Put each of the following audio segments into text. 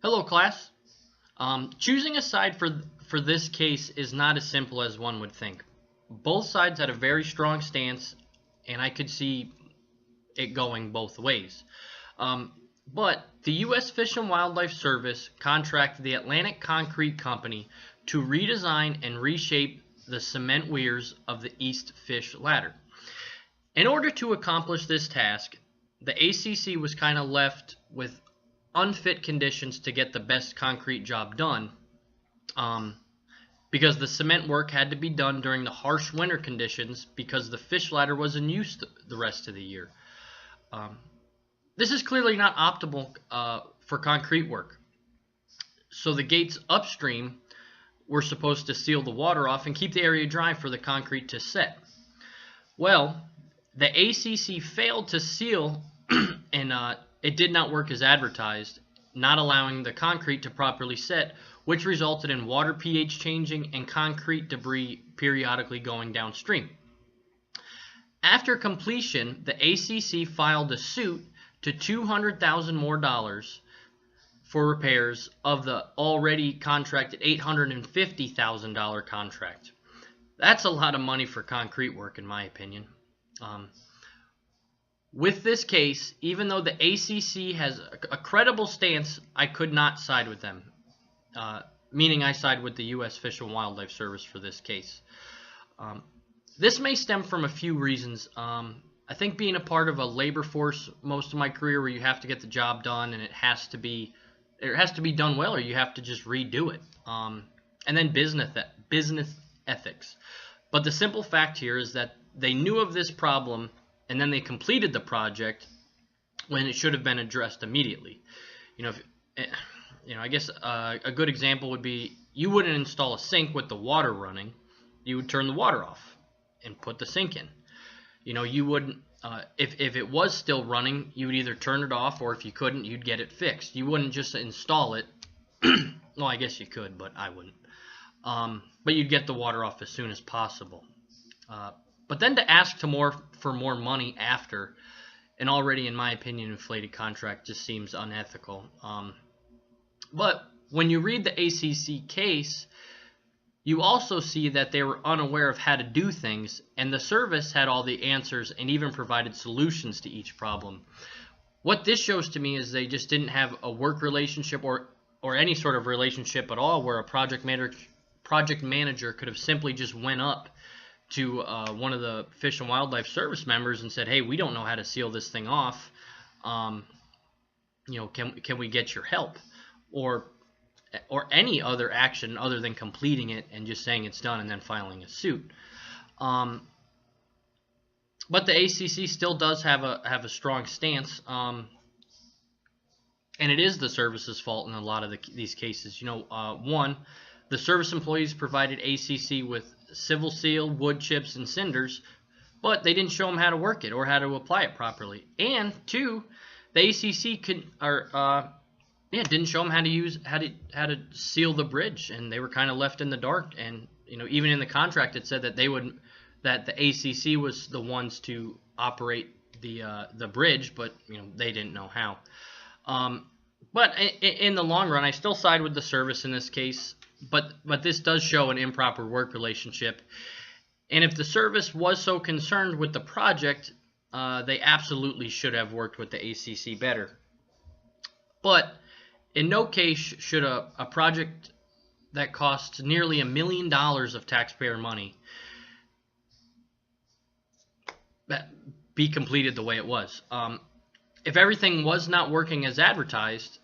Hello, class. Choosing a side for this case is not as simple as one would think. Both sides had a very strong stance, and I could see it going both ways. But the U.S. Fish and Wildlife Service contracted the Atlantic Concrete Company to redesign and reshape the cement weirs of the East Fish Ladder. In order to accomplish this task, the ACC was kind of left with unfit conditions to get the best concrete job done, because the cement work had to be done during the harsh winter conditions because the fish ladder was in use the rest of the year. This is clearly not optimal for concrete work. So the gates upstream were supposed to seal the water off and keep the area dry for the concrete to set. Well, the ACC failed to seal and it did not work as advertised, not allowing the concrete to properly set, which resulted in water pH changing and concrete debris periodically going downstream. After completion, the ACC filed a suit to $200,000 more for repairs of the already contracted $850,000 contract. That's a lot of money for concrete work, in my opinion. With this case, even though the ACC has a credible stance, I could not side with them, meaning I side with the U.S. Fish and Wildlife Service for this case. This may stem from a few reasons. I think being a part of a labor force most of my career where you have to get the job done and it has to be done well, or you have to just redo it. And then business ethics. But the simple fact here is that they knew of this problem and then they completed the project when it should have been addressed immediately. I guess a good example would be you wouldn't install a sink with the water running. You would turn the water off and put the sink in. You wouldn't, if it was still running, you would either turn it off, or if you couldn't, you'd get it fixed. You wouldn't just install it. Well, I guess you could, but I wouldn't. But you'd get the water off as soon as possible. But then to ask for more money after an already, in my opinion, inflated contract just seems unethical. But when you read the ACC case, you also see that they were unaware of how to do things, and the service had all the answers and even provided solutions to each problem. What this shows to me is they just didn't have a work relationship or any sort of relationship at all, where a project manager could have simply just went up to one of the Fish and Wildlife Service members and said, "Hey, we don't know how to seal this thing off. Can we get your help?" Or any other action other than completing it and just saying it's done and then filing a suit. But the ACC still does have a strong stance, and it is the service's fault in a lot of these cases. One, the service employees provided ACC with civil seal, wood chips, and cinders, but they didn't show them how to work it or how to apply it properly. And two, the ACC didn't show them how to seal the bridge, and they were kind of left in the dark. And even in the contract, it said that that the ACC was the ones to operate the bridge, but they didn't know how. But in the long run, I still side with the service in this case. But this does show an improper work relationship. And if the service was so concerned with the project, they absolutely should have worked with the ACC better. But in no case should a project that costs nearly $1 million of taxpayer money be completed the way it was. If everything was not working as advertised,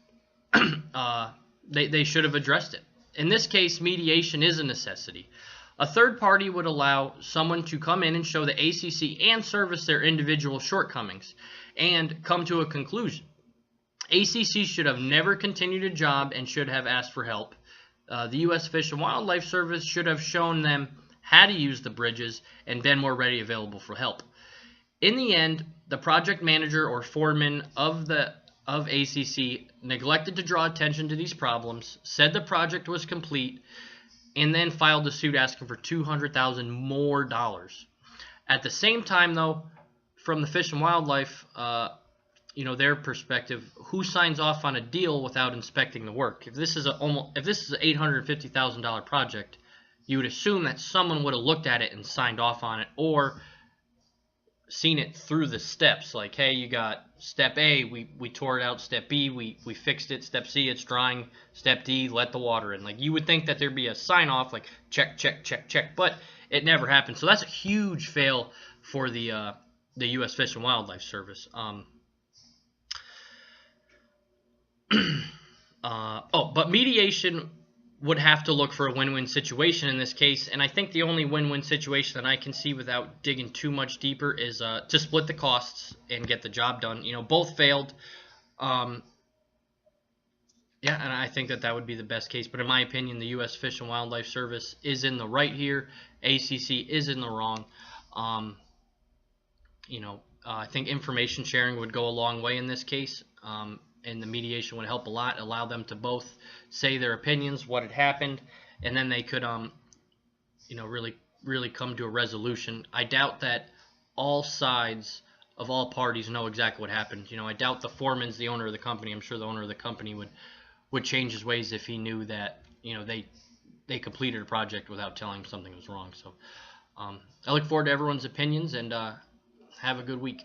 they should have addressed it. In this case, mediation is a necessity. A third party would allow someone to come in and show the ACC and service their individual shortcomings and come to a conclusion. ACC should have never continued a job and should have asked for help. The U.S. Fish and Wildlife Service should have shown them how to use the bridges and been more ready available for help. In the end, the project manager or foreman of ACC neglected to draw attention to these problems, said the project was complete, and then filed a suit asking for $200,000 more. At the same time, though, from the Fish and Wildlife, their perspective, who signs off on a deal without inspecting the work? If this is an $850,000 project, you would assume that someone would have looked at it and signed off on it, or seen it through the steps. Like, hey, you got step A, we tore it out. Step B, we fixed it. Step C, it's drying. Step D, let the water in. Like, you would think that there'd be a sign off, like check, check, check, check, but it never happened. So that's a huge fail for the U.S. Fish and Wildlife Service. But mediation would have to look for a win-win situation in this case, and I think the only win-win situation that I can see without digging too much deeper is to split the costs and get the job done. Both failed. And I think that would be the best case. But in my opinion, the U.S. Fish and Wildlife Service is in the right here. ACC is in the wrong. I think information sharing would go a long way in this case. And the mediation would help a lot, allow them to both say their opinions, what had happened, and then they could, really come to a resolution. I doubt that all sides of all parties know exactly what happened. I doubt the foreman's the owner of the company. I'm sure the owner of the company would change his ways if he knew that, they completed a project without telling him something was wrong. So I look forward to everyone's opinions, and have a good week.